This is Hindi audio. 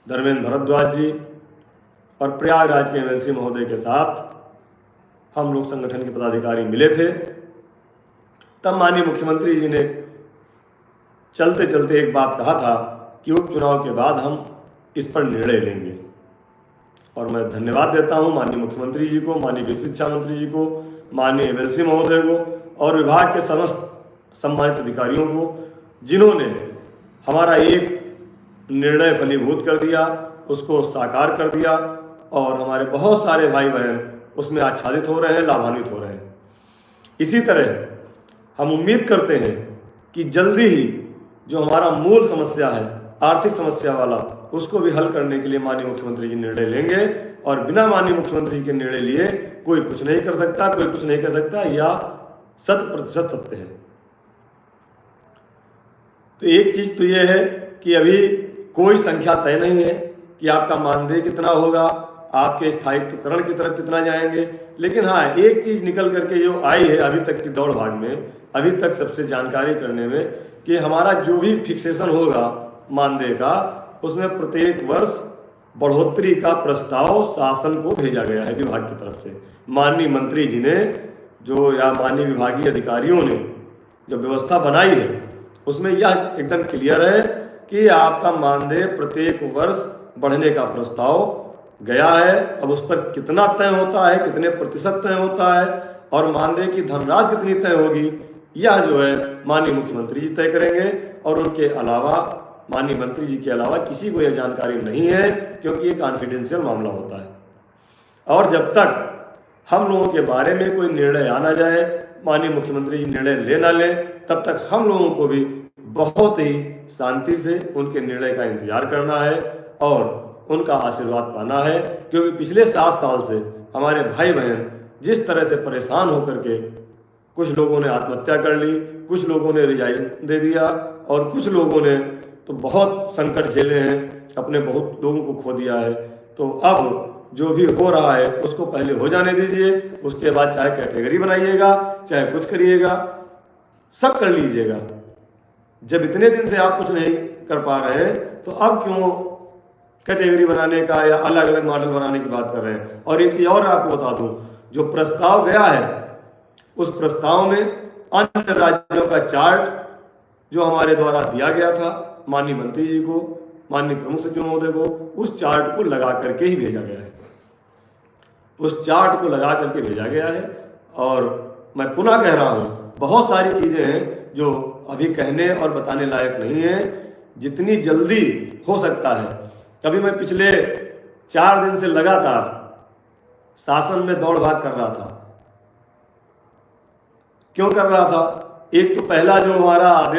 धर्मेंद्र भारद्वाज जी और प्रयागराज के एमएलसी महोदय के साथ हम लोग संगठन के पदाधिकारी मिले थे। तब माननीय मुख्यमंत्री जी ने चलते चलते एक बात कहा था कि उपचुनाव के बाद हम इस पर निर्णय लेंगे। और मैं धन्यवाद देता हूं माननीय मुख्यमंत्री जी को, माननीय वित्त शिक्षा मंत्री जी को, माननीय एमएलसी महोदय को और विभाग के समस्त सम्मानित अधिकारियों को, जिन्होंने हमारा एक निर्णय फलीभूत कर दिया, उसको साकार कर दिया और हमारे बहुत सारे भाई बहन उसमें आच्छादित हो रहे हैं, लाभान्वित हो रहे हैं। इसी तरह हम उम्मीद करते हैं कि जल्दी ही जो हमारा मूल समस्या है आर्थिक समस्या वाला, उसको भी हल करने के लिए माननीय मुख्यमंत्री जी निर्णय लेंगे। और बिना माननीय मुख्यमंत्री के निर्णय लिए कोई कुछ नहीं कर सकता, कोई कुछ नहीं कर सकता, या 100% सत्य है। तो एक चीज तो यह है कि अभी कोई संख्या तय नहीं है कि आपका मानदेय कितना होगा, आपके स्थायित्वकरण की तरफ कितना जाएंगे। लेकिन हाँ, एक चीज निकल करके जो आई है अभी तक की दौड़ भाग में, अभी तक सबसे जानकारी करने में, कि हमारा जो भी फिक्सेशन होगा मानदेय का, उसमें प्रत्येक वर्ष बढ़ोतरी का प्रस्ताव शासन को भेजा गया है विभाग की तरफ से। माननीय मंत्री जी ने जो, या माननीय विभागीय अधिकारियों ने जो व्यवस्था बनाई है, उसमें यह एकदम क्लियर है कि आपका मानदेय प्रत्येक वर्ष बढ़ने का प्रस्ताव गया है। अब उस पर कितना तय होता है, कितने प्रतिशत तय होता है और मानदेय की धनराशि कितनी तय होगी, यह जो है माननीय मुख्यमंत्री जी तय करेंगे। और उनके अलावा, माननीय मंत्री जी के अलावा किसी को यह जानकारी नहीं है, क्योंकि ये कॉन्फिडेंशियल मामला होता है। और जब तक हम लोगों के बारे में कोई निर्णय आ ना जाए, माननीय मुख्यमंत्री जी निर्णय ले ना लें, तब तक हम लोगों को भी बहुत ही शांति से उनके निर्णय का इंतजार करना है और उनका आशीर्वाद पाना है। क्योंकि पिछले 7 साल से हमारे भाई बहन जिस तरह से परेशान होकर के, कुछ लोगों ने आत्महत्या कर ली, कुछ लोगों ने रिजाइन दे दिया और कुछ लोगों ने तो बहुत संकट झेले हैं, अपने बहुत लोगों को खो दिया है। तो अब जो भी हो रहा है उसको पहले हो जाने दीजिए, उसके बाद चाहे कैटेगरी बनाइएगा, चाहे कुछ करिएगा, सब कर लीजिएगा। जब इतने दिन से आप कुछ नहीं कर पा रहे हैं तो अब क्यों कैटेगरी बनाने का या अलग अलग मॉडल बनाने की बात कर रहे हैं। और एक चीज और आपको बता दूं, जो प्रस्ताव गया है उस प्रस्ताव में अन्य राज्यों का चार्ट जो हमारे द्वारा दिया गया था माननीय मंत्री जी को, माननीय प्रमुख सचिव महोदय को, उस चार्ट को लगा करके ही भेजा गया है, उस चार्ट को लगा करके भेजा गया है। और मैं पुनः कह रहा हूं, बहुत सारी चीजें हैं जो अभी कहने और बताने लायक नहीं है। जितनी जल्दी हो सकता है, कभी मैं पिछले 4 दिन से लगातार शासन में दौड़ भाग कर रहा था। क्यों कर रहा था? एक तो पहला जो हमारा आदेश